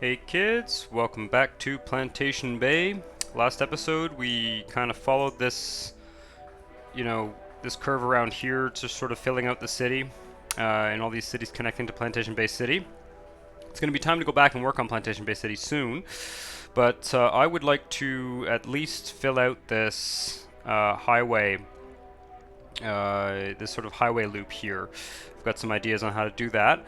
Hey kids, welcome back to Plantation Bay. Last episode we kind of followed this, this curve around here to sort of filling out the city, and all these cities connecting to Plantation Bay City. It's going to be time to go back and work on Plantation Bay City soon, but I would like to at least fill out this highway, this sort of highway loop here. I've got some ideas on how to do that.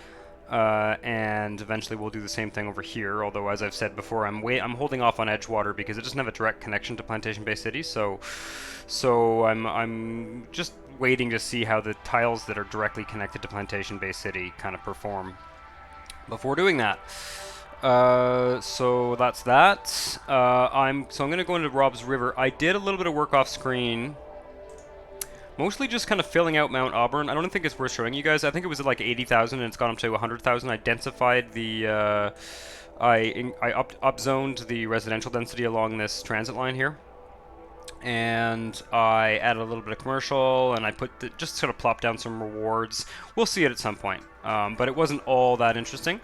And eventually we'll do the same thing over here. Although, as I've said before, I'm holding off on Edgewater because it doesn't have a direct connection to Plantation Bay City. So I'm just waiting to see how the tiles that are directly connected to Plantation Bay City kind of perform before doing that. So that's that. I'm going to go into Rob's River. I did a little bit of work off screen. Mostly just kind of filling out Mount Auburn. I don't think it's worth showing you guys. I think it was at like 80,000 and it's gone up to 100,000. I densified the, I upzoned the residential density along this transit line here. And I added a little bit of commercial, and I just sort of plopped down some rewards. We'll see it at some point, but it wasn't all that interesting.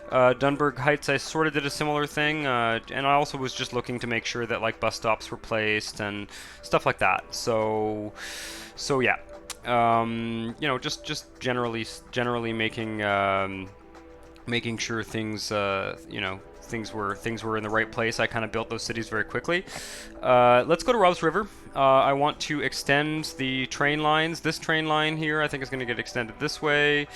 Dunburg Heights, I sort of did a similar thing, and I also was just looking to make sure that like bus stops were placed and stuff like that. So yeah, just generally making sure things, things were in the right place. I kind of built those cities very quickly. Let's go to Rob's River. I want to extend the train lines. This train line here, I think, is going to get extended this way.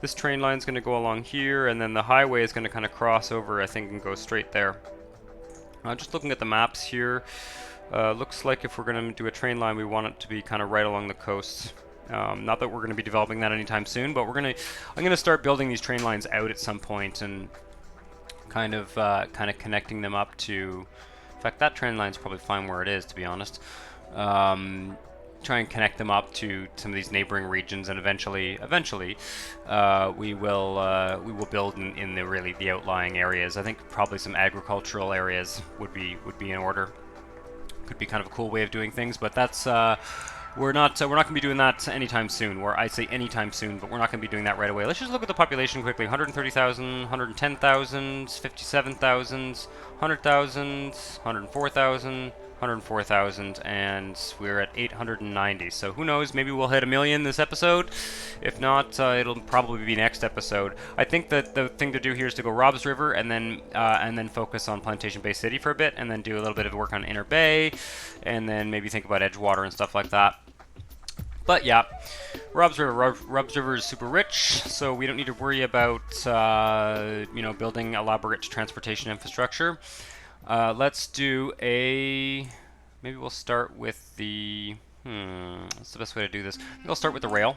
This train line is going to go along here, and then the highway is going to kind of cross over, I think, and go straight there. Just looking at the maps here, looks like if we're going to do a train line, we want it to be kind of right along the coast. Not that we're going to be developing that anytime soon, but I'm going to start building these train lines out at some point and kind of connecting them up to. In fact, that train line's probably fine where it is, to be honest. Try and connect them up to some of these neighboring regions, and eventually, we will build in the outlying areas. I think probably some agricultural areas would be in order. Could be kind of a cool way of doing things, but that's we're not going to be doing that anytime soon. I say anytime soon, but we're not going to be doing that right away. Let's just look at the population quickly: 130,000, 110,000, 57,000, 100,000, 104,000. 104,000, and we're at 890. So who knows? Maybe we'll hit 1,000,000 this episode. If not, it'll probably be next episode. I think that the thing to do here is to go Rob's River and then focus on Plantation Bay City for a bit, and then do a little bit of work on Inner Bay, and then maybe think about Edgewater and stuff like that. But yeah, Rob's River is super rich, so we don't need to worry about building elaborate transportation infrastructure. Let's do maybe we'll start with the, what's the best way to do this? Maybe I'll start with the rail.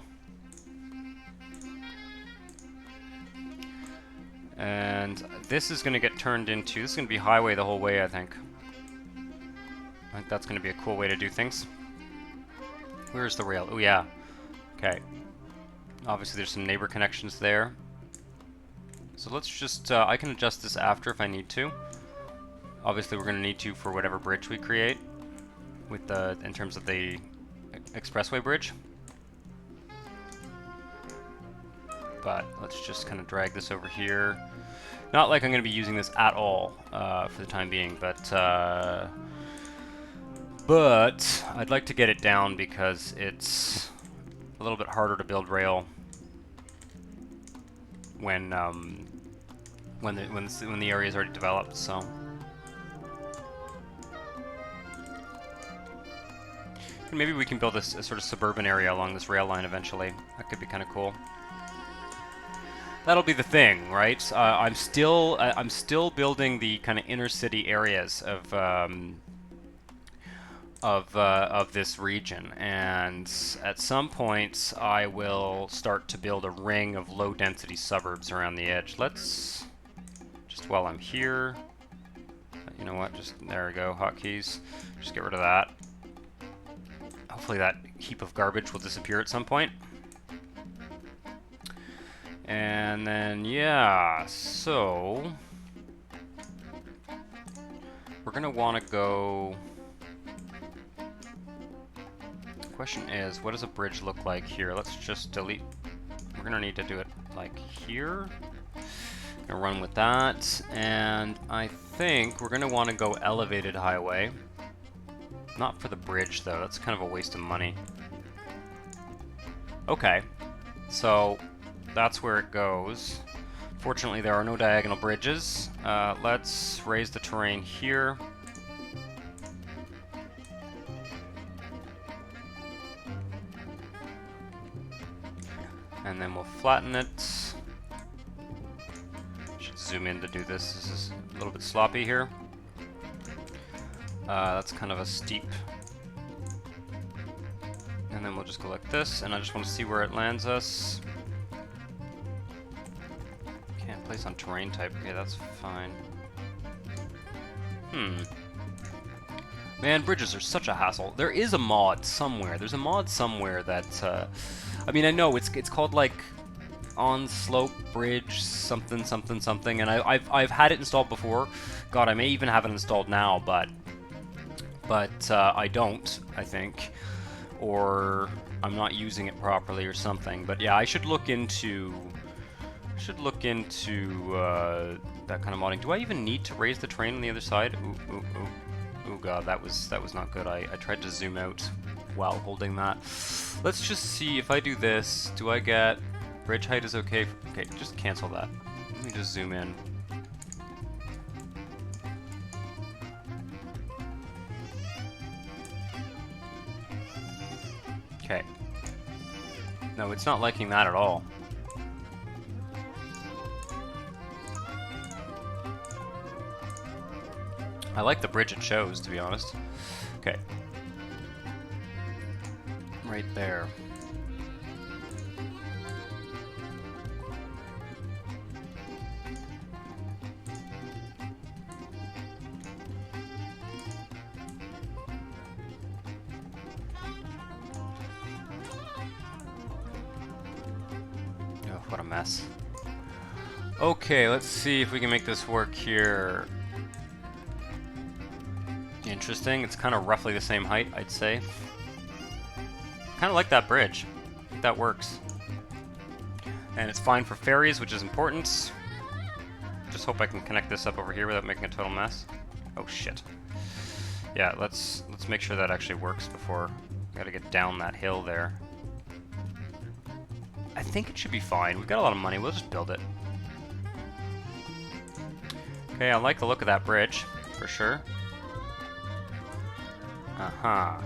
And this is going to get turned into, this is going to be highway the whole way, I think. I think that's going to be a cool way to do things. Where's the rail? Oh yeah. Okay. Obviously there's some neighbor connections there. So let's just, I can adjust this after if I need to. Obviously, we're going to need to for whatever bridge we create, in terms of the expressway bridge. But let's just kind of drag this over here. Not like I'm going to be using this at all for the time being, but I'd like to get it down because it's a little bit harder to build rail when the area is already developed. So. Maybe we can build a sort of suburban area along this rail line eventually. That could be kind of cool. That'll be the thing, right? I'm still building the kind of inner city areas of this region, and at some point I will start to build a ring of low density suburbs around the edge. Let's just, while I'm here, you know what? Just there we go. Hotkeys. Just get rid of that. Hopefully that heap of garbage will disappear at some point. And then, yeah, so we're going to want to go. The question is, what does a bridge look like here? Let's just delete. We're going to need to do it like here. Gonna run with that, and I think we're gonna want to go elevated highway. Not for the bridge though, that's kind of a waste of money. Okay, so that's where it goes. Fortunately, there are no diagonal bridges. Let's raise the terrain here. And then we'll flatten it. Should zoom in to do this. This is a little bit sloppy here. That's kind of a steep. And then we'll just go like this, and I just want to see where it lands us. Can't place on terrain type. Okay, that's fine. Man, bridges are such a hassle. There is a mod somewhere. There's a mod somewhere that, I mean, I know it's called like on slope bridge something something something, and I've had it installed before. God, I may even have it installed now, but I don't, I think, or I'm not using it properly or something. But yeah, I should look into that kind of modding. Do I even need to raise the terrain on the other side? Ooh, ooh, ooh. Oh god, that was not good. I tried to zoom out while holding that. Let's just see if I do this. Do I get bridge height is okay? Okay, just cancel that. Let me just zoom in. Okay. No, it's not liking that at all. I like the bridge it shows, to be honest. Okay. Right there. Oh, what a mess. Okay, let's see if we can make this work here. Interesting. It's kind of roughly the same height, I'd say. Kind of like that bridge. I think that works. And it's fine for ferries, which is important. Just hope I can connect this up over here without making a total mess. Oh shit. Yeah, let's make sure that actually works before we gotta get down that hill there. I think it should be fine. We've got a lot of money. We'll just build it. Okay, I like the look of that bridge, for sure. Uh-huh.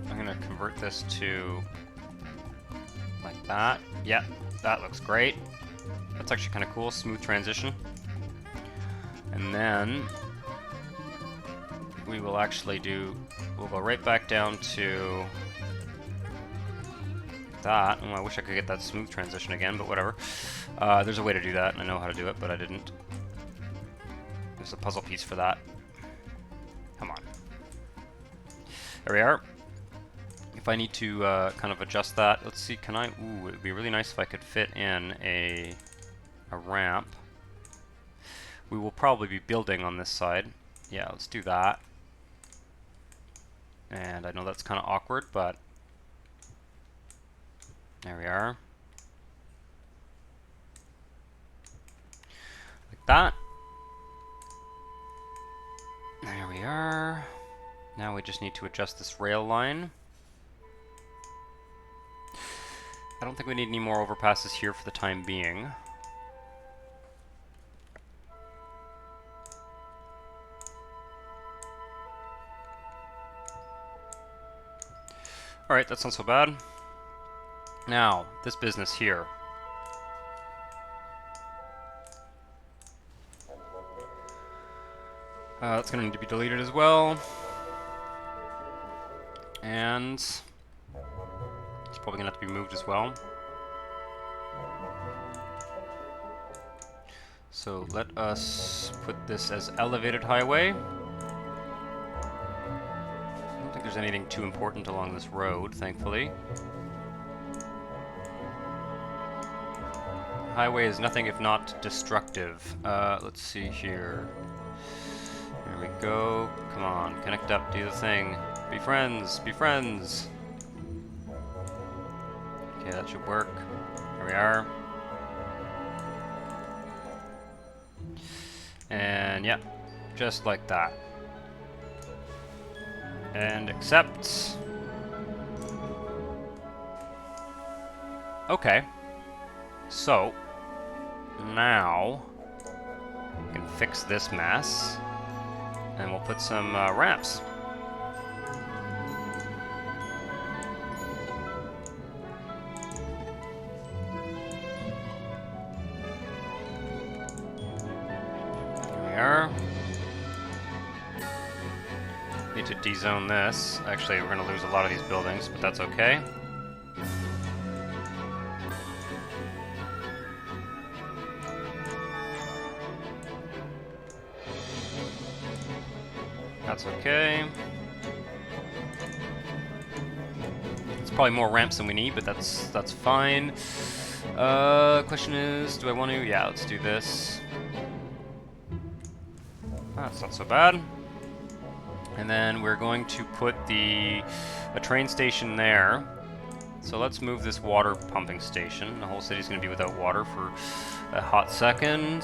I'm gonna convert this to like that. Yeah, that looks great. That's actually kind of cool, smooth transition. And then we will actually we'll go right back down to that. Oh, I wish I could get that smooth transition again, but whatever. There's a way to do that, and I know how to do it, but I didn't. There's a puzzle piece for that. Come on. There we are. If I need to kind of adjust that, let's see, can I... Ooh, it would be really nice if I could fit in a ramp. We will probably be building on this side. Yeah, let's do that. And I know that's kind of awkward, but... There we are. Like that. There we are. Now we just need to adjust this rail line. I don't think we need any more overpasses here for the time being. Alright, that's not so bad. Now, this business here. That's going to need to be deleted as well. And it's probably going to have to be moved as well. So let us put this as elevated highway. I don't think there's anything too important along this road, thankfully. Highway is nothing if not destructive. Let's see here. Here we go. Come on, connect up, do the thing. Be friends, be friends. Okay, that should work. Here we are. And yeah, just like that. And accept. Okay. So, now we can fix this mess. And we'll put some ramps. Need to dezone this. Actually, we're going to lose a lot of these buildings, but that's okay. That's okay. It's probably more ramps than we need, but that's fine. Question is, do I want to? Yeah, let's do this. That's not so bad. And then we're going to put a train station there. So let's move this water pumping station. The whole city's going to be without water for a hot second.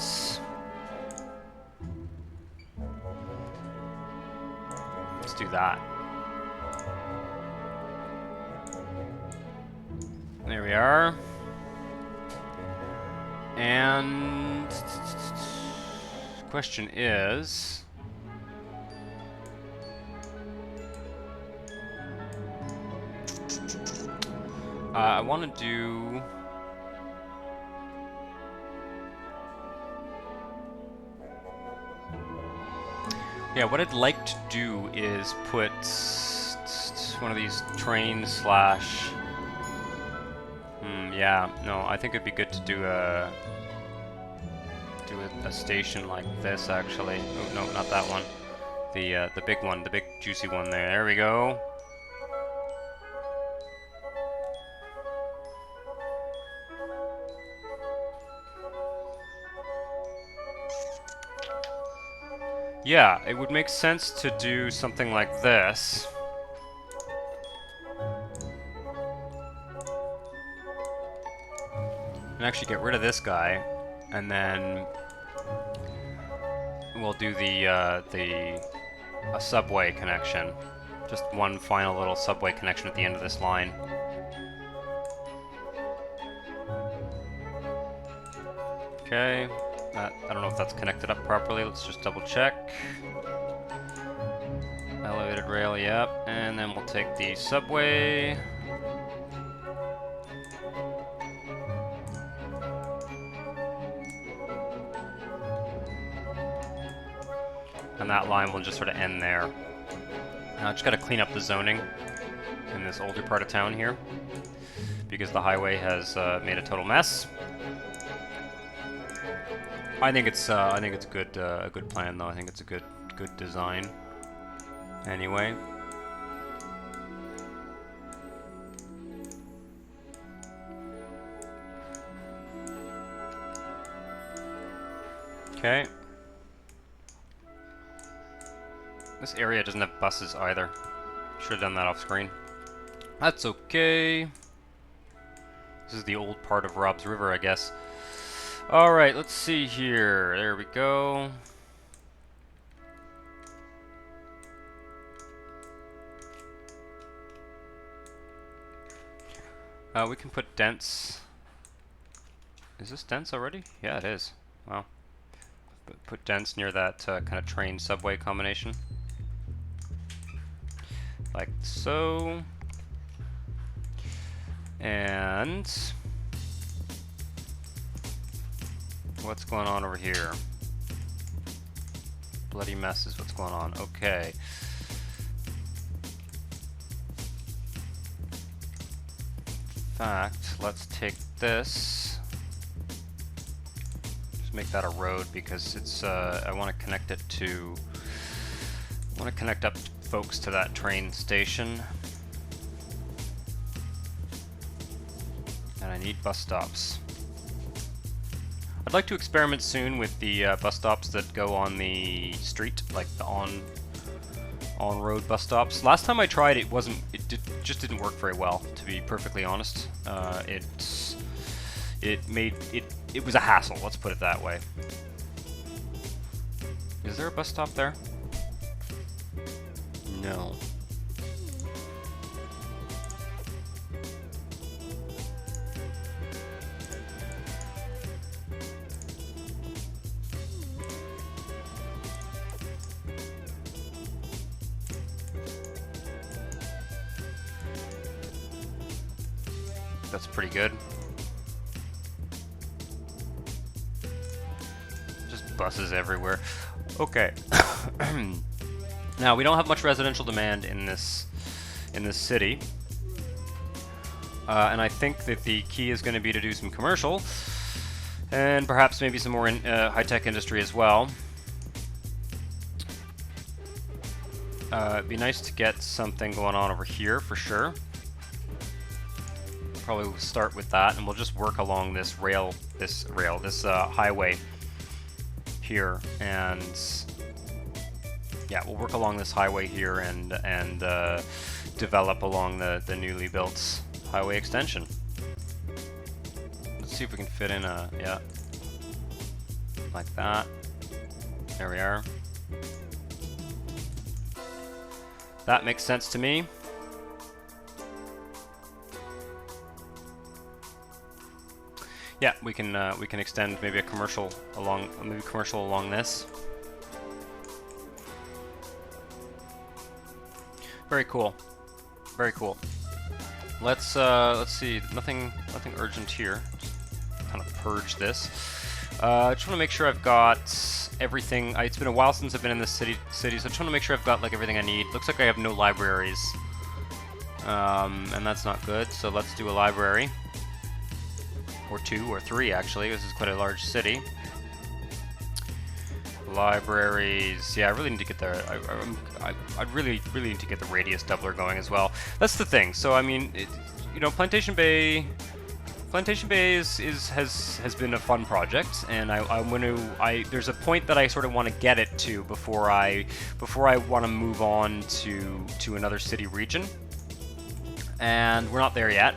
Let's do that. There we are. And question is, I want to do what I'd like to do is put one of these trains slash yeah, no, I think it'd be good to do a station like this actually. Oh, no, not that one. The big one, the big juicy one there. There we go. Yeah, it would make sense to do something like this. And actually get rid of this guy, and then we'll do a subway connection. Just one final little subway connection at the end of this line. Okay. I don't know if that's connected up properly. Let's just double check. Elevated rail, yep. And then we'll take the subway. And that line will just sort of end there. Now I just got to clean up the zoning in this older part of town here, because the highway has made a total mess. I think it's good, a good plan though. I think it's a good design. Anyway. Okay. This area doesn't have buses either. Should have done that off screen. That's okay. This is the old part of Rob's River, I guess. Alright, let's see here. There we go. We can put dense. Is this dense already? Yeah, it is. Wow. Put dense near that kind of train subway combination. Like so. And what's going on over here? Bloody mess is what's going on. Okay. In fact, let's take this. Just make that a road because it's. I want to connect it to. I want to connect up folks to that train station. And I need bus stops. I'd like to experiment soon with the bus stops that go on the street, like the on on-road bus stops. Last time I tried, it just didn't work very well, to be perfectly honest. It was a hassle, let's put it that way. Is there a bus stop there? No. That's pretty good. Just buses everywhere. Okay. Now we don't have much residential demand in this city, and I think that the key is going to be to do some commercial, and perhaps maybe some more high-tech industry as well. It'd be nice to get something going on over here for sure. Probably we'll start with that, and we'll just work along this highway here, and yeah, we'll work along this highway here and develop along the newly built highway extension. Let's see if we can fit in yeah, like that. There we are. That makes sense to me. Yeah, we can extend maybe a commercial along this. Very cool. Very cool. Let's see. Nothing urgent here. Just kind of purge this. I just want to make sure I've got everything. It's been a while since I've been in this city, so I just want to make sure I've got like everything I need. Looks like I have no libraries, and that's not good. So let's do a library, or 2 or 3 actually. This is quite a large city. Libraries, yeah, I really need to get the. I really need to get the radius doubler going as well. That's the thing. So I mean, you know, Plantation Bay has been a fun project, and there's a point that I sort of want to get it to before I want to move on to another city region, and we're not there yet.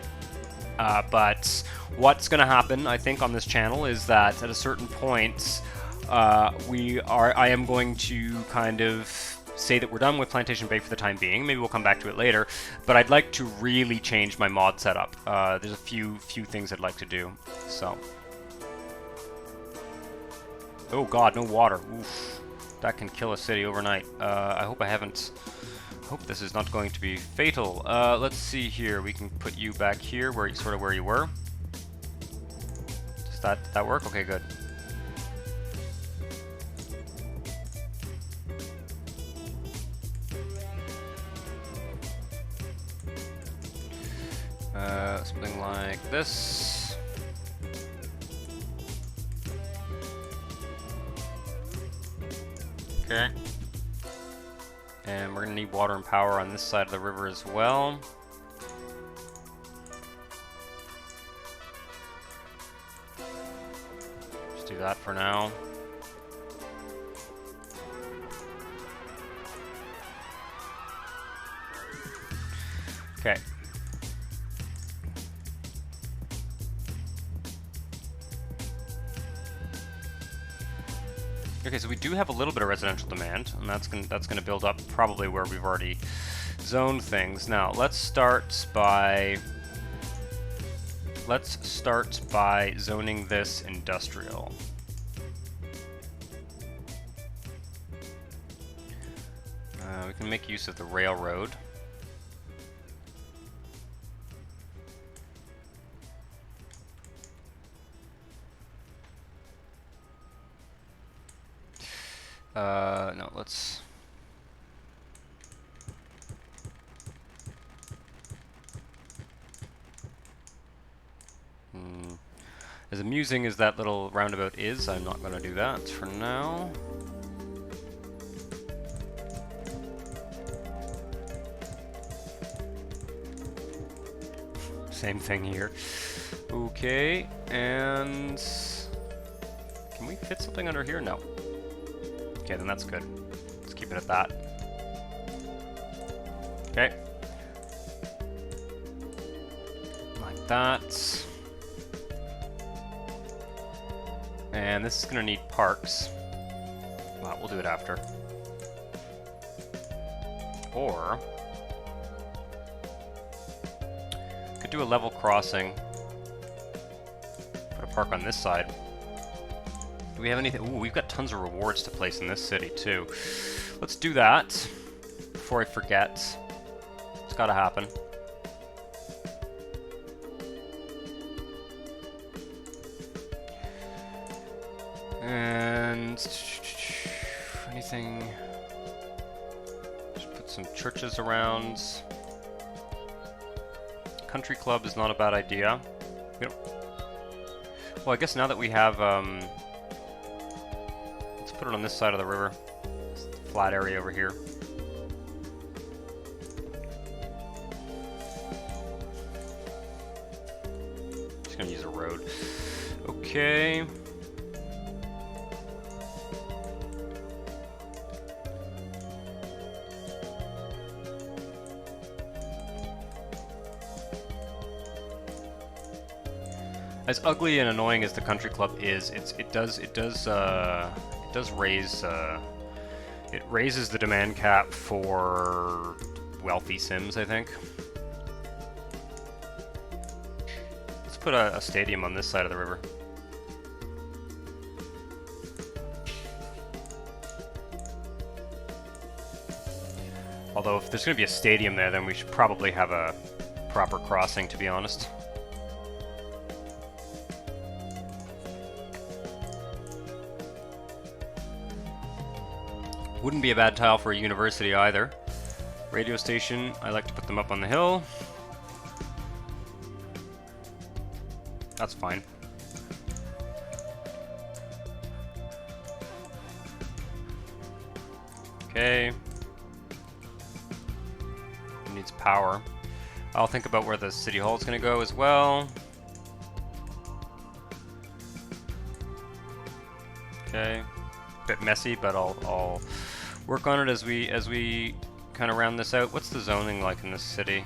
But what's going to happen, I think, on this channel is that at a certain point, I am going to kind of say that we're done with Plantation Bay for the time being. Maybe we'll come back to it later, but I'd like to really change my mod setup. There's a few things I'd like to do. So, oh god, no water. Oof, that can kill a city overnight. I hope this is not going to be fatal. Let's see here. We can put you back here, where you were. Does that work? Okay, good. Something like this. Okay. And we're gonna need water and power on this side of the river as well. Just do that for now. Okay. Okay, so we do have a little bit of residential demand, and that's gonna build up probably where we've already zoned things. Now let's start by zoning this industrial. We can make use of the railroad. No, let's... As amusing as that little roundabout is, I'm not going to do that for now. Same thing here. Okay, and... Can we fit something under here? No. Okay, then that's good. Let's keep it at that. Okay. Like that. And this is going to need parks. Well, we'll do it after. Or could do a level crossing. Put a park on this side. Do we have anything? Ooh, we've got tons of rewards to place in this city too. Let's do that before I forget. It's gotta happen. And anything? Just put some churches around. Country club is not a bad idea. We don't... Well, I guess now that we have, let's put it on this side of the river. It's the flat area over here. Just gonna use a road. Okay. As ugly and annoying as the country club is, it raises the demand cap for wealthy Sims, I think. Let's put a stadium on this side of the river. Although if there's going to be a stadium there, then we should probably have a proper crossing, to be honest. Wouldn't be a bad tile for a university either. Radio station, I like to put them up on the hill. That's fine. Okay. It needs power. I'll think about where the city hall is going to go as well. Okay. Bit messy, but I'll work on it as we kind of round this out. What's the zoning like in this city?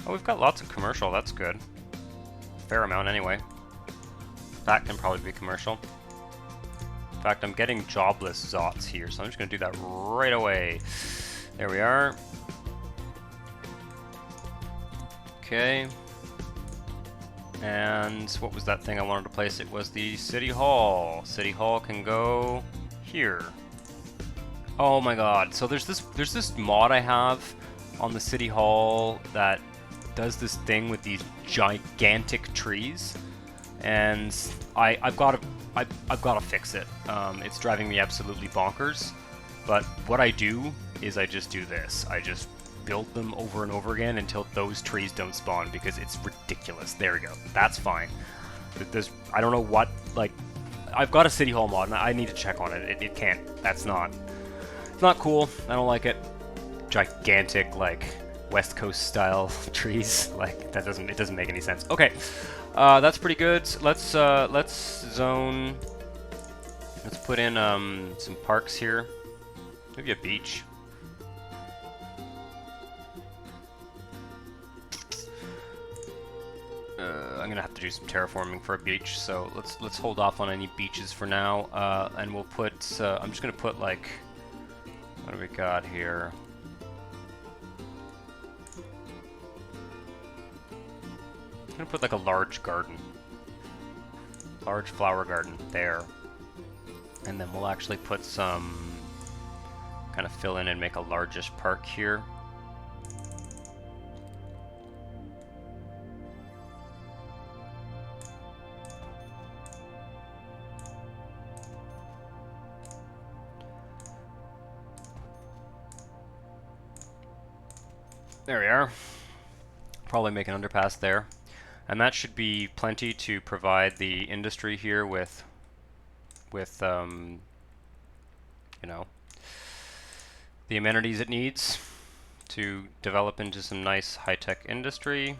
Oh, we've got lots of commercial. That's good. Fair amount anyway. That can probably be commercial. In fact, I'm getting jobless zots here, so I'm just going to do that right away. There we are. Okay. And what was that thing I wanted to place? It was the City Hall. City Hall can go here. Oh my god. So there's this mod I have on the City Hall that does this thing with these gigantic trees. And I've got to fix it. It's driving me absolutely bonkers. But what I do is I just do this. I just build them over and over again until those trees don't spawn, because it's ridiculous. There we go. That's fine. I don't know what, like, I've got a City Hall mod and I need to check on it. It can't. It's not cool. I don't like it. Gigantic, like, West Coast style trees. Like, it doesn't make any sense. Okay. That's pretty good. Let's zone. Let's put in some parks here. Maybe a beach. I'm gonna have to do some terraforming for a beach, so let's hold off on any beaches for now, and we'll put. I'm just gonna put, like, what do we got here? I'm gonna put like a large garden, large flower garden there, and then we'll actually put some, kind of fill in and make a largish park here. There we are. Probably make an underpass there. And that should be plenty to provide the industry here with you know, the amenities it needs to develop into some nice high-tech industry.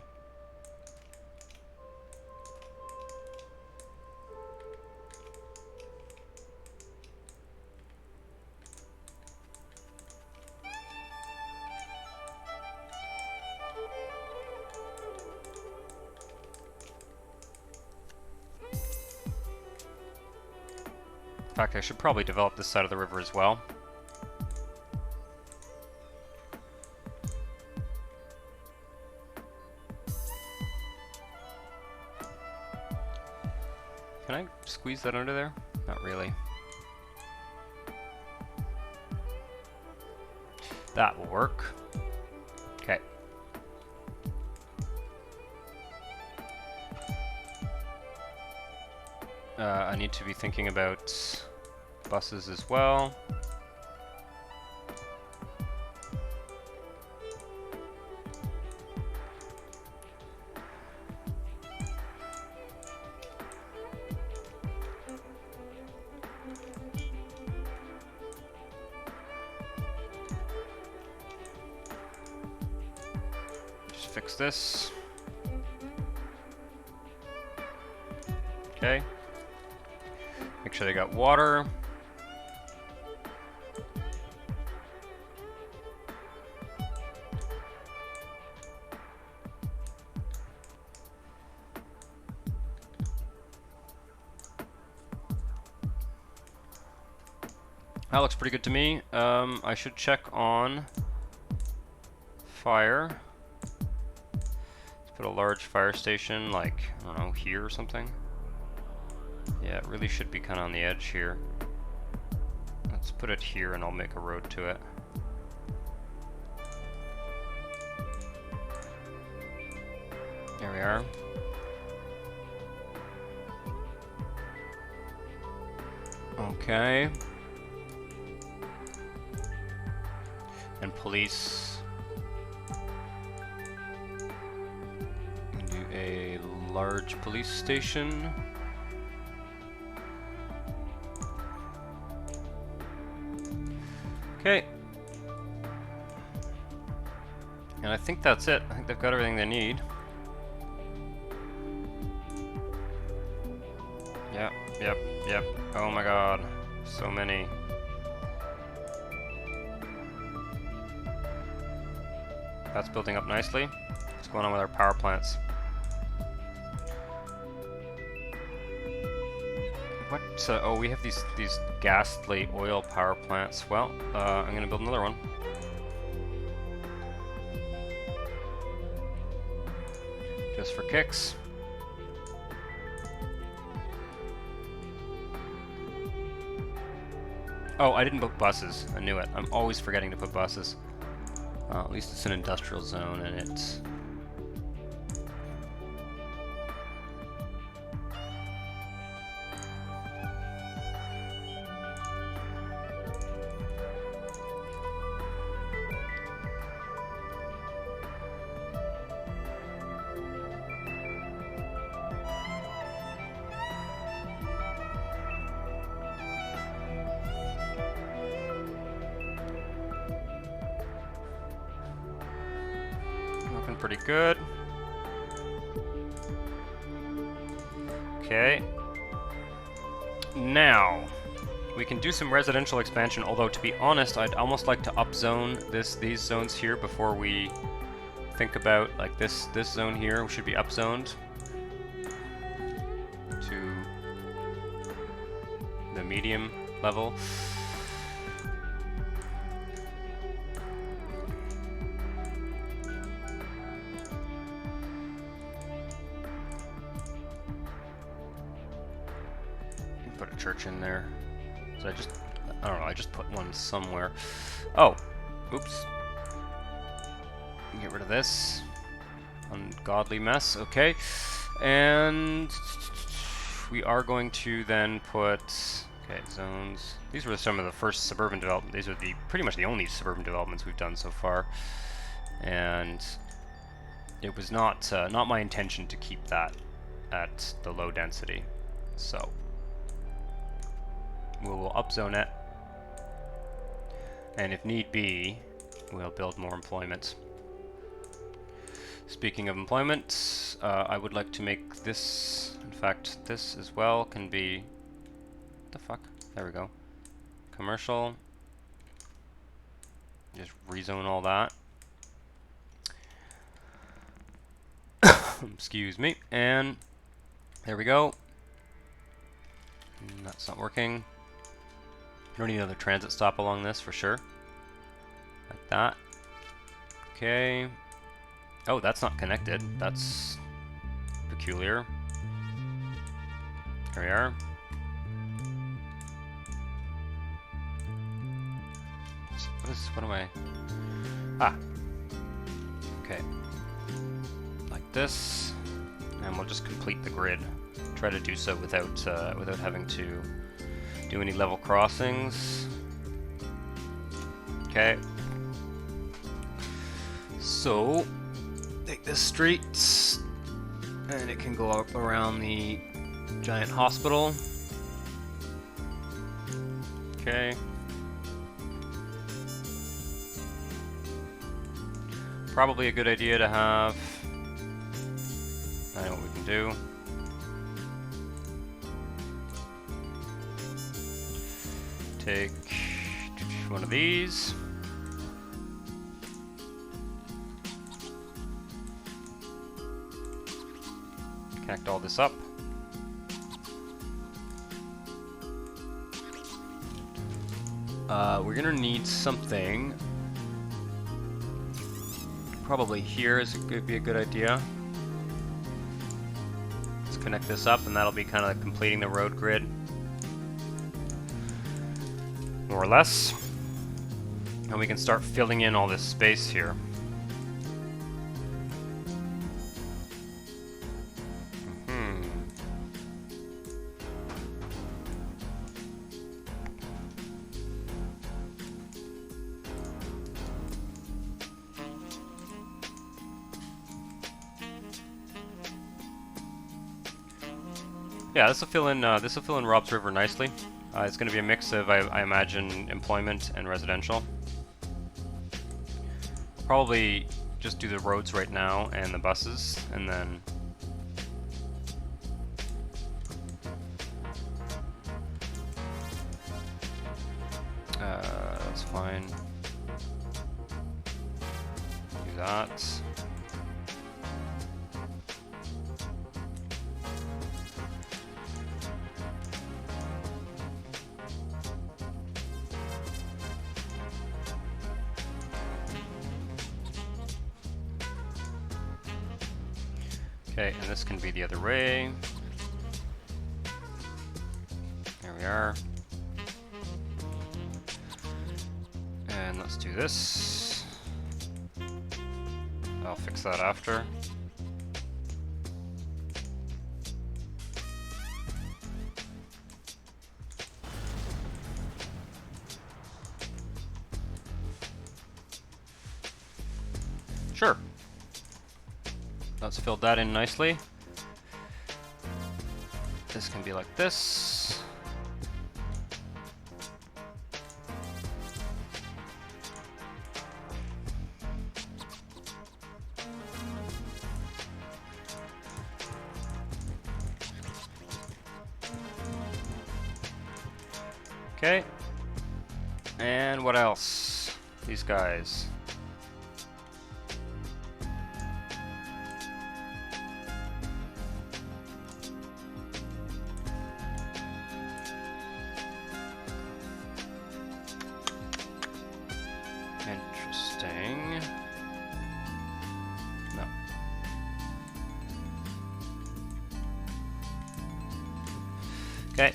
fact, I should probably develop this side of the river as well. Can I squeeze that under there? Not really. That will work. Okay. I need to be thinking about buses as well. Just fix this. Okay. Make sure they got water. That looks pretty good to me. I should check on fire. Let's put a large fire station, like, I don't know, here or something. Yeah, it really should be kind of on the edge here. Let's put it here and I'll make a road to it. There we are. Okay. And police. Do a large police station. Okay. And I think that's it. I think they've got everything they need. Yep. Oh my god. So many. That's building up nicely. What's going on with our power plants? What? Oh, we have these ghastly oil power plants. Well, I'm gonna build another one. Just for kicks. Oh, I didn't put buses. I knew it. I'm always forgetting to put buses. At least it's an industrial zone, and it's... pretty good. Okay. Now, we can do some residential expansion, although to be honest, I'd almost like to upzone these zones here before we think about, like, this zone here should be upzoned to the medium level. Put a church in there. So I don't know, I just put one somewhere. Oh, oops. Get rid of this. Ungodly mess, okay. And we are going to then put, okay, zones. These were some of the first suburban development. These are pretty much the only suburban developments we've done so far. And it was not my intention to keep that at the low density. So we will upzone it, and if need be, we'll build more employment. Speaking of employment, I would like to make this, in fact, this as well can be, what the fuck? There we go. Commercial. Just rezone all that. Excuse me. And there we go. That's not working. don't need another transit stop along this for sure. Like that. Okay. Oh, that's not connected. That's peculiar. Here we are. What am I? Ah. Okay. Like this, and we'll just complete the grid. Try to do so without without having to do any level crossings. Okay. So take this street, and it can go up around the giant hospital. Okay. Probably a good idea to have. I know what we can do. Take one of these. Connect all this up. We're gonna need something. Probably here could be a good idea. Let's connect this up, and that'll be kind of completing the road grid, more or less. And we can start filling in all this space here. Yeah, this will fill in Rob's River nicely. It's going to be a mix of, I imagine, employment and residential. Probably just do the roads right now and the buses, and then that's fine. Do that. Okay, and this can be the other way. There we are. And let's do this. I'll fix that after. Sure. Let's fill that in nicely. This can be like this. Okay. And what else? These guys. Interesting. No. Okay.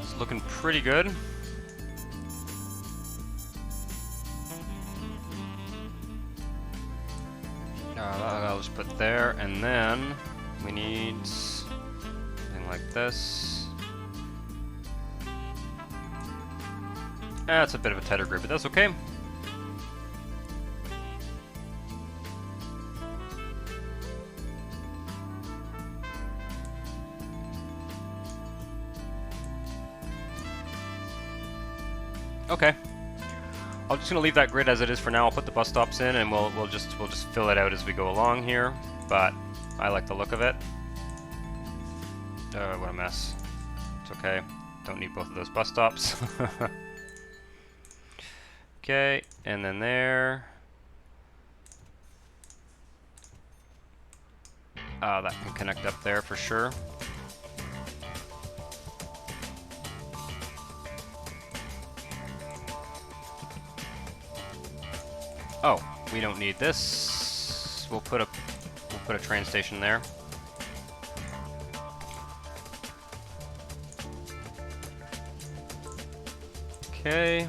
It's looking pretty good. I'll just put there, and then we need something like this. That's a bit of a tighter grid, but that's okay. Okay. I'm just gonna leave that grid as it is for now. I'll put the bus stops in, and we'll just fill it out as we go along here. But I like the look of it. What a mess. It's okay. Don't need both of those bus stops. Okay. And then there. That can connect up there for sure. Oh, we don't need this. We'll put a train station there. Okay.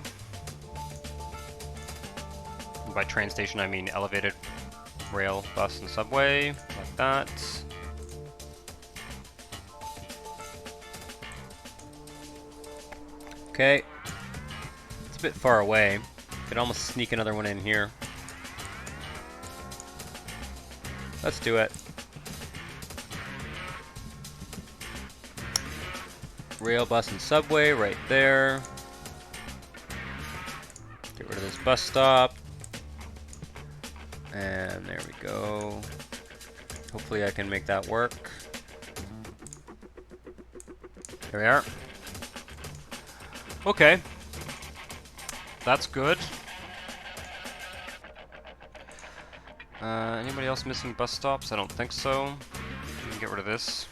And by train station, I mean elevated rail, bus, and subway, like that. Okay. It's a bit far away. Could almost sneak another one in here. Let's do it. Rail, bus, and subway right there. Get rid of this bus stop. And there we go. Hopefully I can make that work. There we are. Okay. That's good. Anybody else missing bus stops? I don't think so. We can get rid of this.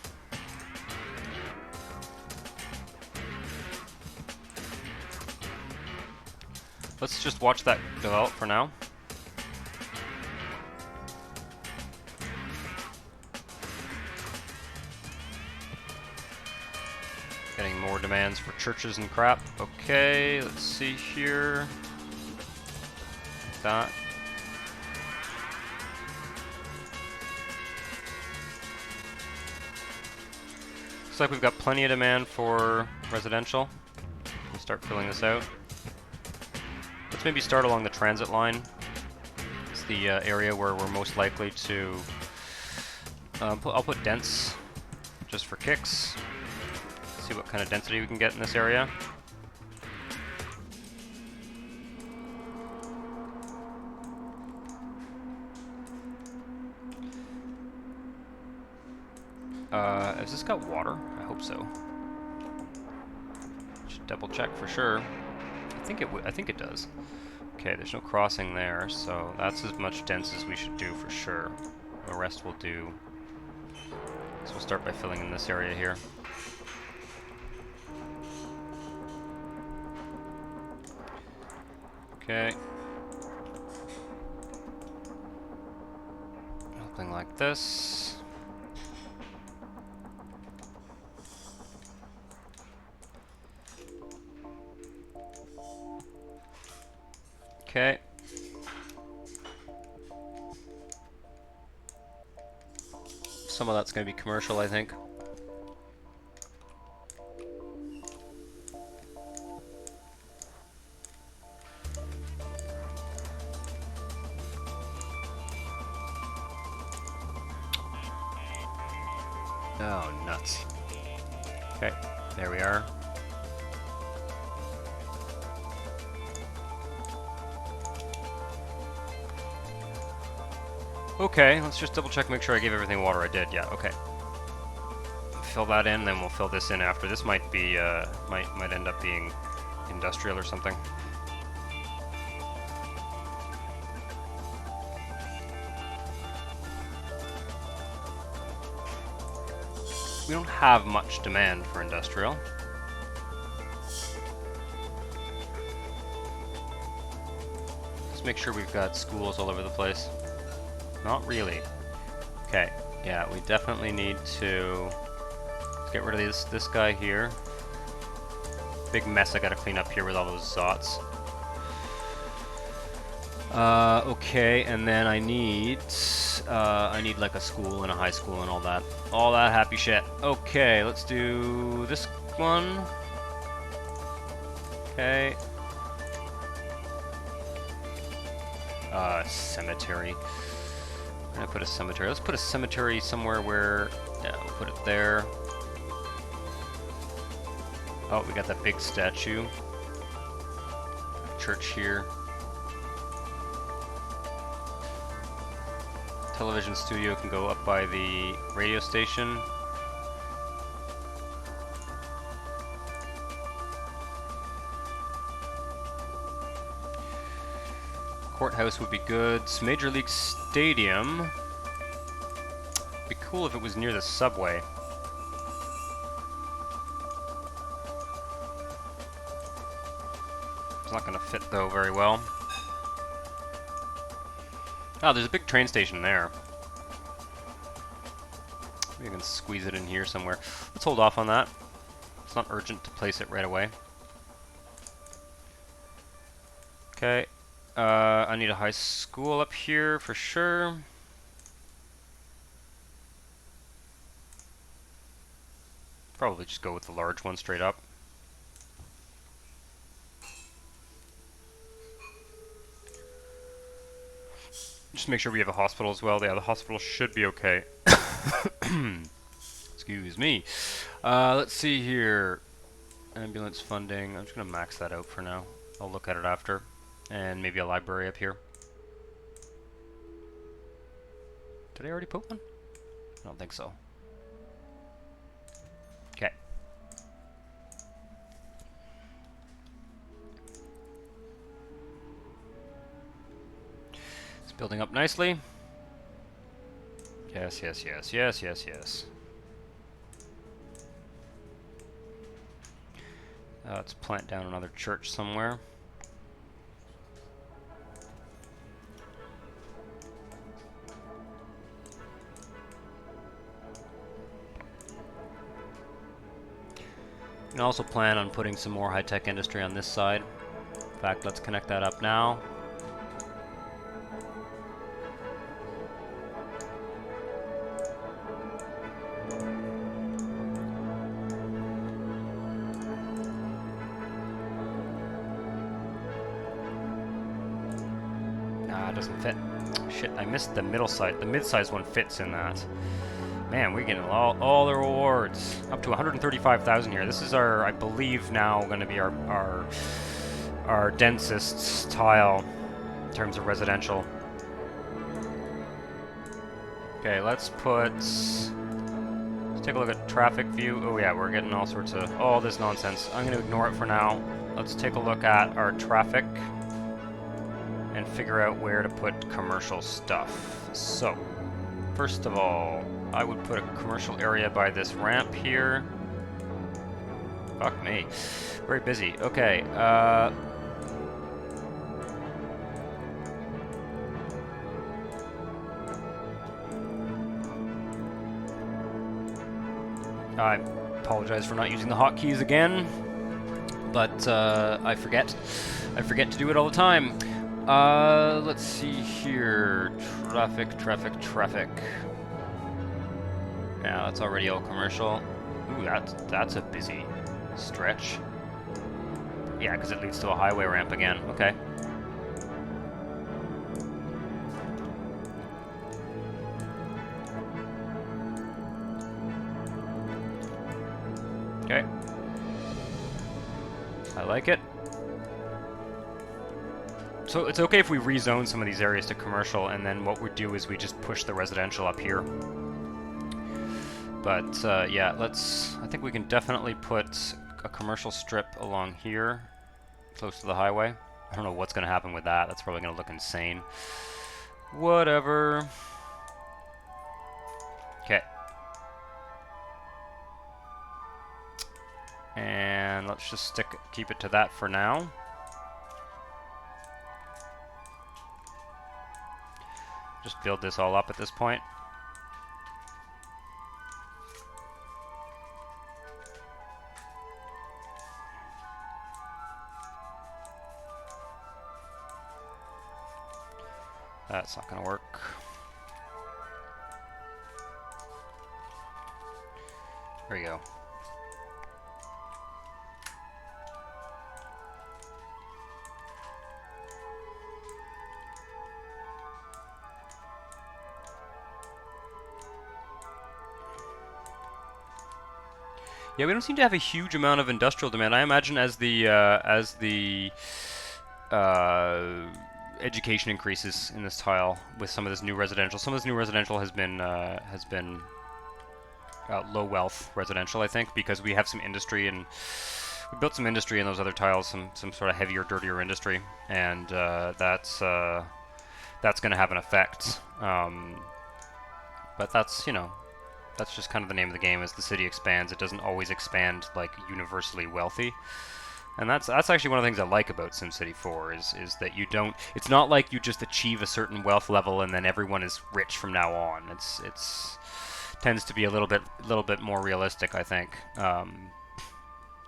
Let's just watch that develop for now. Getting more demands for churches and crap. Okay, let's see here. That. Looks like we've got plenty of demand for residential. We'll start filling this out. Let's maybe start along the transit line. It's the area where we're most likely to... I'll put dense, just for kicks. See what kind of density we can get in this area. Has this got water? I hope so. Should double check for sure. I think it does. Okay, there's no crossing there, so that's as much dense as we should do for sure. The rest we'll do. So we'll start by filling in this area here. Okay. Something like this. Okay. Some of that's going to be commercial, I think. Oh, nuts. Okay, there we are. Okay, let's just double check, make sure I gave everything water. I did, yeah, okay. Fill that in, then we'll fill this in after. This might be, might end up being industrial or something. We don't have much demand for industrial. Let's make sure we've got schools all over the place. Not really. Okay, yeah, we definitely need to get rid of this guy here. Big mess I gotta clean up here with all those zots. Okay, and then I need like a school and a high school and all that happy shit. Okay, let's do this one. Okay. Cemetery. I'm gonna put a cemetery. Let's put a cemetery somewhere where, yeah, we'll put it there. Oh, we got that big statue. Church here. Television studio can go up by the radio station. Courthouse would be good. Major League Stadium. Be cool if it was near the subway. It's not going to fit though very well. Oh, there's a big train station there. Maybe I can squeeze it in here somewhere. Let's hold off on that. It's not urgent to place it right away. Okay. I need a high school up here for sure. Probably just go with the large one straight up. Just make sure we have a hospital as well. Yeah, the hospital should be okay. Excuse me. Let's see here. Ambulance funding. I'm just going to max that out for now. I'll look at it after. And maybe a library up here. Did I already put one? I don't think so. Okay. It's building up nicely. Yes, yes, yes, yes, yes, yes. Let's plant down another church somewhere. And also plan on putting some more high-tech industry on this side. In fact, let's connect that up now. Ah, it doesn't fit. Shit, I missed the middle side. The mid-sized one fits in that. Man, we're getting all the rewards. Up to 135,000 here. This is our, I believe now, going to be our densest tile in terms of residential. Okay, let's take a look at traffic view. Oh yeah, we're getting all sorts of all this nonsense. I'm going to ignore it for now. Let's take a look at our traffic and figure out where to put commercial stuff. So, first of all, I would put a commercial area by this ramp here. Fuck me. Very busy. Okay, I apologize for not using the hotkeys again, but I forget. I forget to do it all the time. Let's see here. Traffic, traffic, traffic. Yeah, that's already all commercial. Ooh, that's a busy stretch. Yeah, because it leads to a highway ramp again. Okay. Okay. I like it. So it's okay if we rezone some of these areas to commercial, and then what we do is we just push the residential up here. But yeah, I think we can definitely put a commercial strip along here, close to the highway. I don't know what's going to happen with that. That's probably going to look insane. Whatever. Okay. And let's just keep it to that for now. Just build this all up at this point. That's not going to work. There we go. Yeah, we don't seem to have a huge amount of industrial demand. I imagine as the education increases in this tile with some of this new residential. Some of this new residential has been low wealth residential, I think, because we have some industry and We built some industry in those other tiles, some sort of heavier, dirtier industry, and that's going to have an effect. But that's, you know, that's just kind of the name of the game. As the city expands, it doesn't always expand like universally wealthy. And that's actually one of the things I like about SimCity 4 is that you don't. It's not like you just achieve a certain wealth level and then everyone is rich from now on. It's tends to be a little bit more realistic, I think.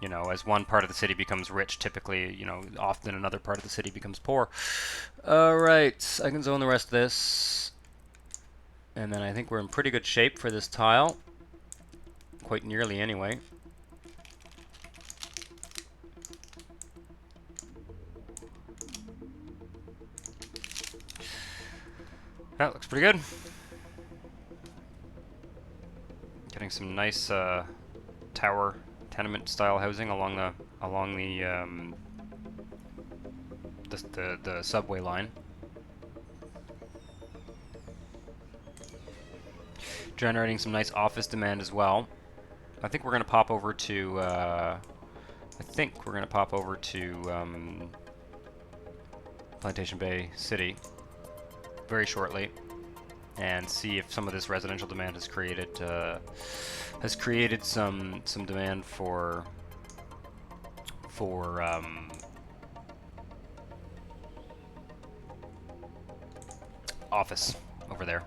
You know, as one part of the city becomes rich, typically, you know, often another part of the city becomes poor. All right, I can zone the rest of this, and then I think we're in pretty good shape for this tile. Quite nearly, anyway. That looks pretty good. Getting some nice tower tenement style housing along the subway line. Generating some nice office demand as well. I think we're gonna pop over to Plantation Bay City very shortly, and see if some of this residential demand has created some demand for office over there.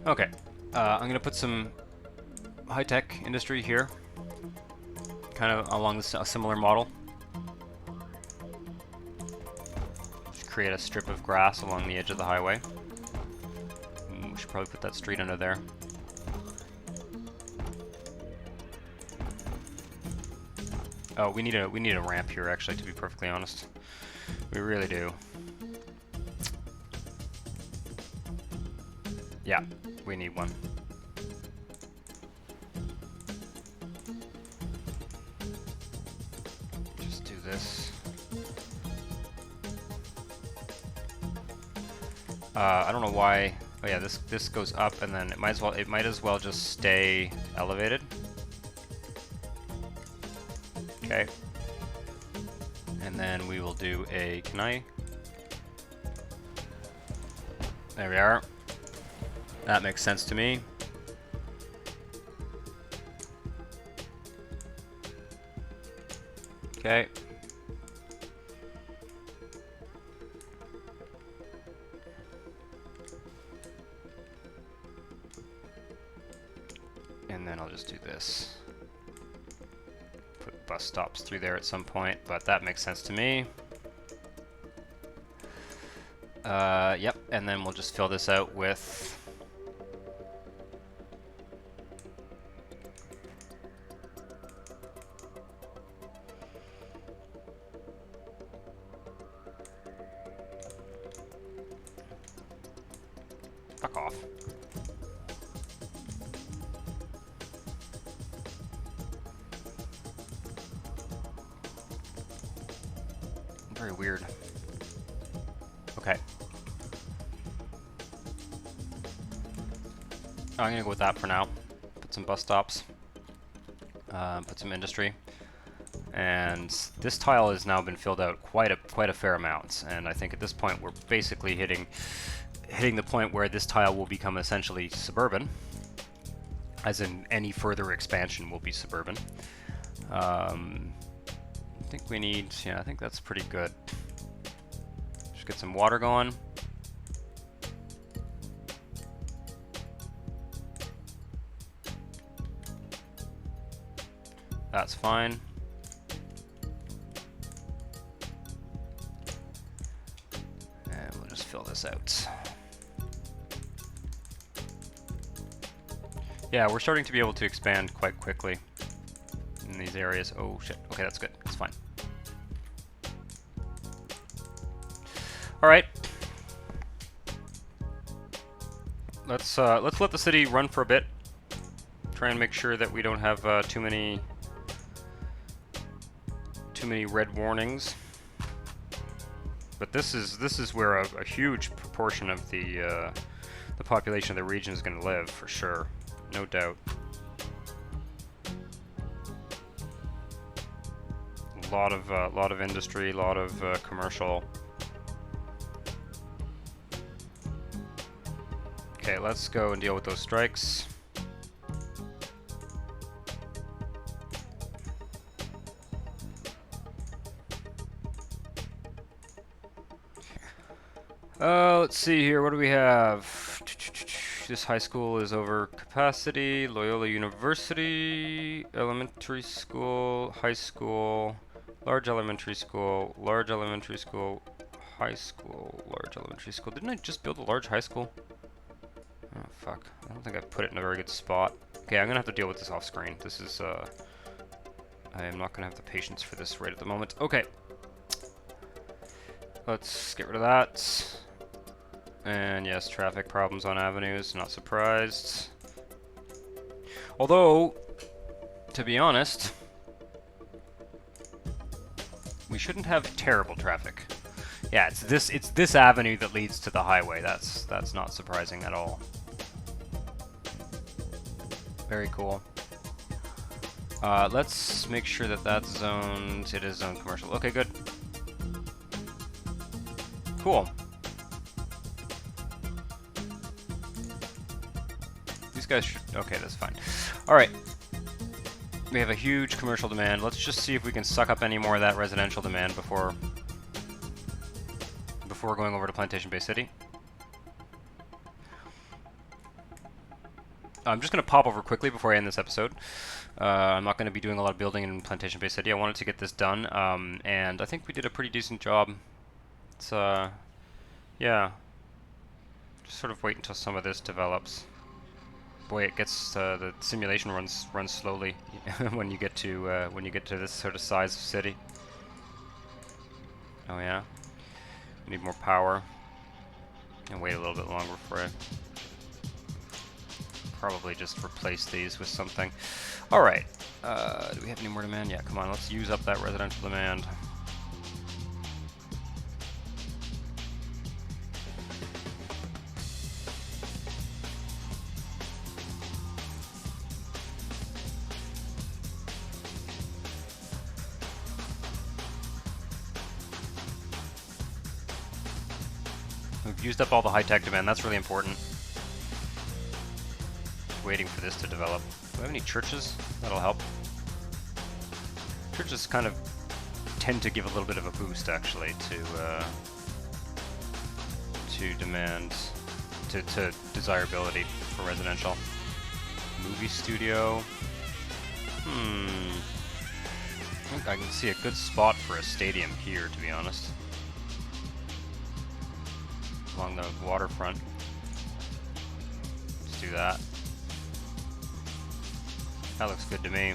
Okay, I'm gonna put some high-tech industry here, kind of along a similar model. Just create a strip of grass along the edge of the highway. We should probably put that street under there. Oh, we need a ramp here, actually, to be perfectly honest. We really do. Yeah, we need one. Just do this. I don't know why. Oh yeah, this goes up, and then it might as well just stay elevated. Okay. And then we will do a. Can I? There we are. That makes sense to me. Okay. And then I'll just do this. Put bus stops through there at some point, but that makes sense to me. Yep, and then we'll just fill this out with fuck off. Very weird. Okay. I'm gonna go with that for now. Put some bus stops. Put some industry. And this tile has now been filled out quite a fair amount. And I think at this point we're basically hitting the point where this tile will become essentially suburban, as in any further expansion will be suburban. I think we need, yeah, I think that's pretty good. Just get some water going. That's fine. And we'll just fill this out. Yeah, we're starting to be able to expand quite quickly in these areas. Oh shit. Okay, that's good. That's fine. All right. Let's let the city run for a bit. Try and make sure that we don't have too many red warnings. But this is where a huge proportion of the population of the region is going to live, for sure, no doubt. Lot of industry, lot of commercial. Okay, let's go and deal with those strikes. Let's see here. What do we have? This high school is over capacity. Loyola University, elementary school, high school, large elementary school, large elementary school, high school, large elementary school. Didn't I just build a large high school? Oh, fuck. I don't think I put it in a very good spot. Okay, I'm gonna have to deal with this off screen. This is, I am not gonna have the patience for this right at the moment. Okay. Let's get rid of that. And yes, traffic problems on avenues, not surprised. Although, to be honest, we shouldn't have terrible traffic. Yeah, it's this avenue that leads to the highway. That's not surprising at all. Very cool. Let's make sure that that's zoned. It is zoned commercial. Okay, good. Cool. These guys should... Okay, that's fine. Alright. We have a huge commercial demand. Let's just see if we can suck up any more of that residential demand before going over to Plantation Bay City. I'm just going to pop over quickly before I end this episode. I'm not going to be doing a lot of building in Plantation Bay City. I wanted to get this done, and I think we did a pretty decent job. It's, yeah. Just sort of wait until some of this develops. Boy, it gets, the simulation runs slowly when you get to this sort of size of city. Oh yeah. We need more power. And wait a little bit longer for it. Probably just replace these with something. Alright. Do we have any more demand? Yeah, come on, let's use up that residential demand. We've used up all the high-tech demand. That's really important. Waiting for this to develop. Do we have any churches? That'll help. Churches kind of tend to give a little bit of a boost, actually, to demand, to desirability for residential. Movie studio. I think I can see a good spot for a stadium here, to be honest. Along the waterfront. Let's do that. That looks good to me.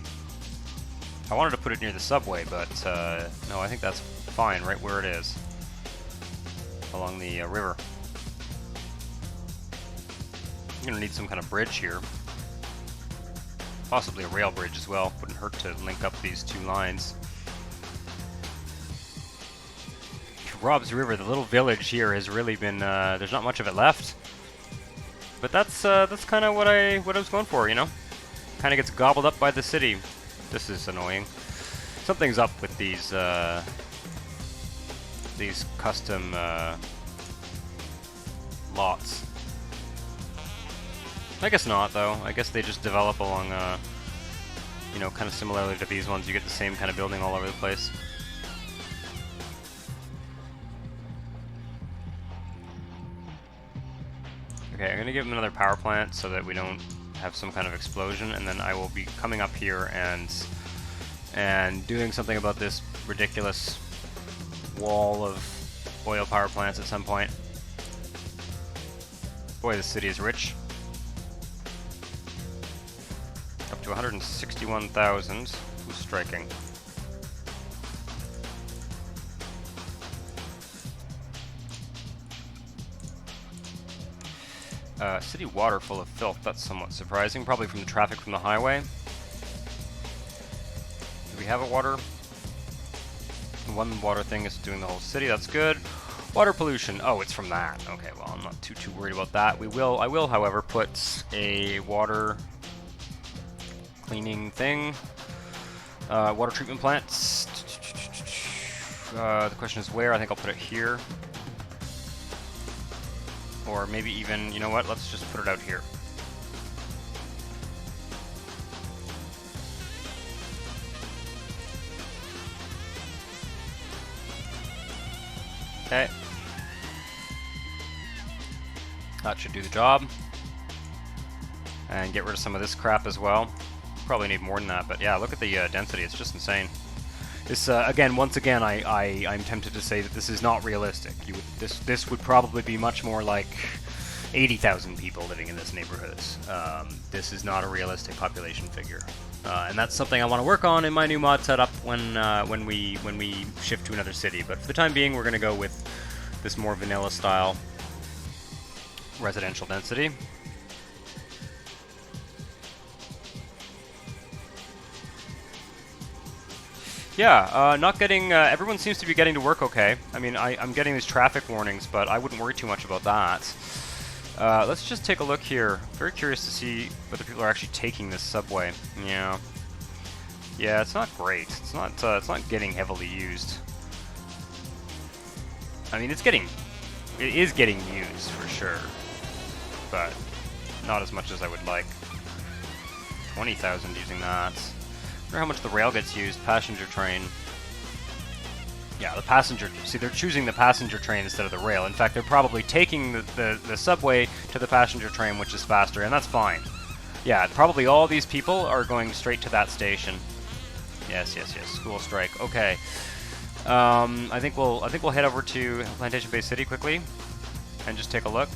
I wanted to put it near the subway, but no, I think that's fine right where it is. Along the river. I'm gonna need some kind of bridge here. Possibly a rail bridge as well. Wouldn't hurt to link up these two lines. Rob's River, the little village here, has really been, there's not much of it left. But that's kind of what I was going for, you know? Kind of gets gobbled up by the city. This is annoying. Something's up with these custom lots. I guess not, though. I guess they just develop along, you know, kind of similarly to these ones. You get the same kind of building all over the place. Okay, I'm gonna give them another power plant so that we don't have some kind of explosion, and then I will be coming up here and doing something about this ridiculous wall of oil power plants at some point. Boy, this city is rich. Up to 161,000. Who's striking? City water full of filth. That's somewhat surprising. Probably from the traffic from the highway. Do we have a water? One water thing is doing the whole city. That's good. Water pollution. Oh, it's from that. Okay, well, I'm not too worried about that. I will, however, put a water cleaning thing. Water treatment plants. The question is where. I think I'll put it here. Or maybe even, you know what, let's just put it out here. Okay. That should do the job. And get rid of some of this crap as well. Probably need more than that, but yeah, look at the density, it's just insane. This, once again, I'm tempted to say that this is not realistic. This would probably be much more like 80,000 people living in this neighborhood. This is not a realistic population figure, and that's something I want to work on in my new mod setup when we shift to another city. But for the time being, we're going to go with this more vanilla style residential density. Yeah, not getting, everyone seems to be getting to work okay. I mean, I'm getting these traffic warnings, but I wouldn't worry too much about that. Let's just take a look here. Very curious to see whether people are actually taking this subway. Yeah. Yeah, it's not great. It's not getting heavily used. I mean, it is getting used for sure, but not as much as I would like. 20,000 using that. I wonder how much the rail gets used. Passenger train. Yeah, the passenger. See, they're choosing the passenger train instead of the rail. In fact, they're probably taking the subway to the passenger train, which is faster, and that's fine. Yeah, probably all these people are going straight to that station. Yes. School strike. Okay. I think we'll head over to Plantation Bay City quickly and just take a look.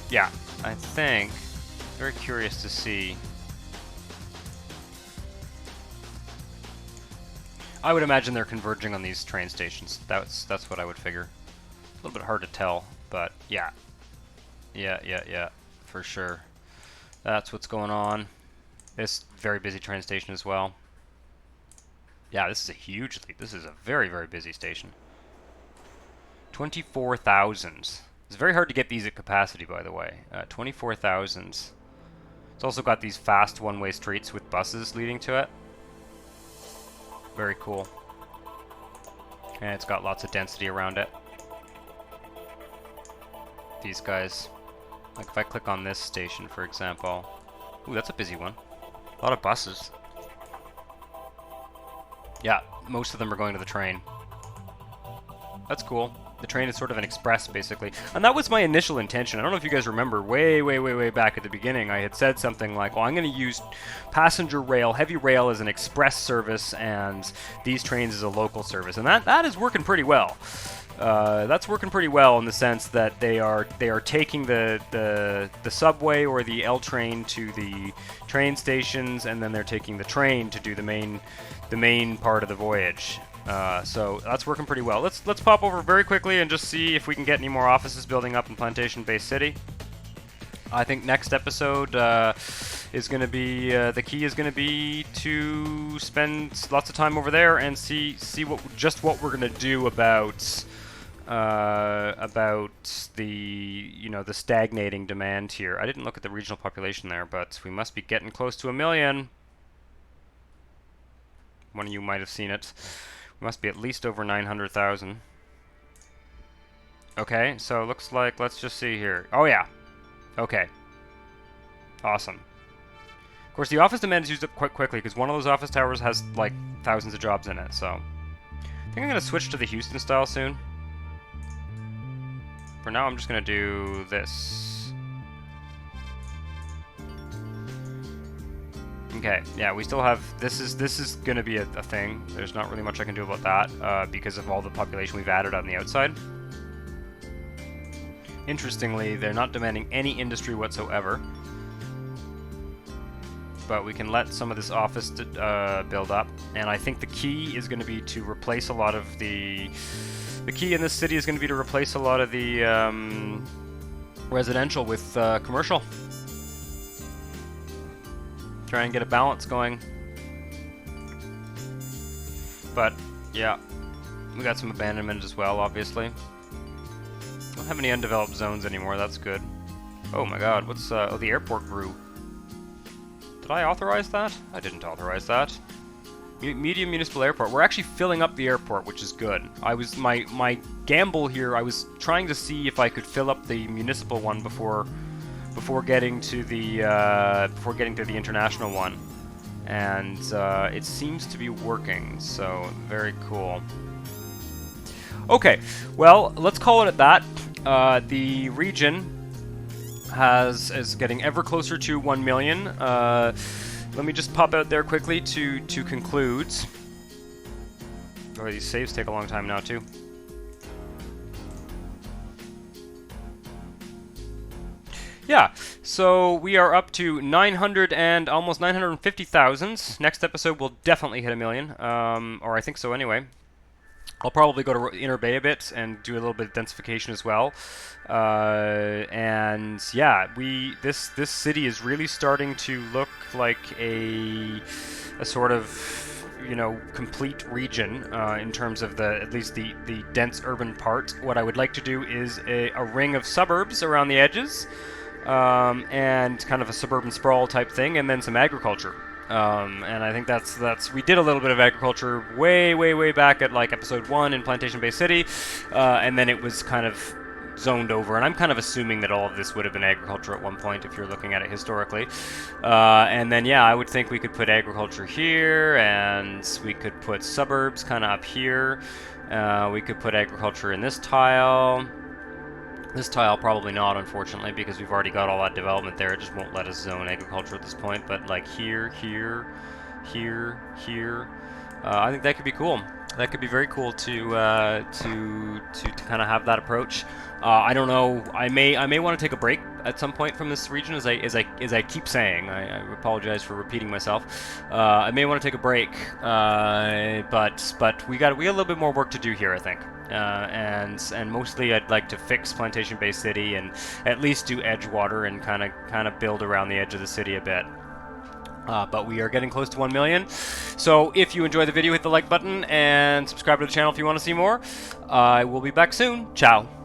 Yeah, I think. Very curious to see. I would imagine they're converging on these train stations. That's what I would figure. A little bit hard to tell, but yeah. Yeah, for sure. That's what's going on. This very busy train station as well. Yeah, this is a very, very busy station. 24,000. It's very hard to get these at capacity, by the way. 24,000. It's also got these fast one-way streets with buses leading to it. Very cool. And it's got lots of density around it. These guys. Like if I click on this station, for example. Ooh, that's a busy one. A lot of buses. Yeah, most of them are going to the train. That's cool. The train is sort of an express, basically. And that was my initial intention. I don't know if you guys remember, way back at the beginning, I had said something like, well, I'm going to use passenger rail, heavy rail as an express service, and these trains as a local service. And that is working pretty well. That's working pretty well in the sense that they are taking the subway or the L train to the train stations, and then they're taking the train to do the main part of the voyage. So that's working pretty well. Let's pop over very quickly and just see if we can get any more offices building up in Plantation Bay City. I think next episode is going to be the key is going to be to spend lots of time over there and see what we're going to do about the the stagnating demand here. I didn't look at the regional population there, but we must be getting close to 1 million. One of you might have seen it. We must be at least over 900,000. Okay, so it looks like, let's just see here. Oh yeah. Okay. Awesome. Of course, the office demand is used up quite quickly because one of those office towers has like thousands of jobs in it, so I think I'm going to switch to the Houston style soon. For now, I'm just going to do this. Okay, yeah, we still have, this is going to be a thing. There's not really much I can do about that because of all the population we've added on the outside. Interestingly, they're not demanding any industry whatsoever. But we can let some of this office build up, and I think the key is going to be to replace a lot of the key in this city is going to be to replace a lot of the residential with commercial. Try and get a balance going. But yeah, we got some abandonment as well, obviously. Don't have any undeveloped zones anymore. That's good. Oh my god, what's, oh, the airport grew. Did I authorize that? I didn't authorize that. Medium municipal airport. We're actually filling up the airport, which is good. My gamble here, I was trying to see if I could fill up the municipal one before getting to the international one, and it seems to be working. So very cool. Okay, well, let's call it at that. The region is getting ever closer to 1 million. Let me just pop out there quickly to conclude. Oh, these saves take a long time now too. Yeah, so we are up to 900 and almost 950,000. Next episode will definitely hit 1 million, or I think so anyway. I'll probably go to Inner Bay a bit and do a little bit of densification as well. And yeah, this city is really starting to look like a sort of, you know, complete region in terms of at least the dense urban part. What I would like to do is a ring of suburbs around the edges, and kind of a suburban sprawl type thing, and then some agriculture. And I think we did a little bit of agriculture way back at like episode 1 in Plantation Bay City, and then it was kind of zoned over, and I'm kind of assuming that all of this would have been agriculture at one point if you're looking at it historically. And then yeah, I would think we could put agriculture here, and we could put suburbs kind of up here. We could put agriculture in this tile. This tile probably not, unfortunately, because we've already got all that development there. It just won't let us zone agriculture at this point. But like here, here, I think that could be cool. That could be very cool to kind of have that approach. I don't know. I may want to take a break at some point from this region, as I keep saying. I apologize for repeating myself. I may want to take a break, but we got a little bit more work to do here, I think. And mostly I'd like to fix Plantation Bay City and at least do Edgewater and kind of build around the edge of the city a bit. But we are getting close to 1 million. So if you enjoyed the video, hit the like button and subscribe to the channel if you want to see more. I will be back soon. Ciao.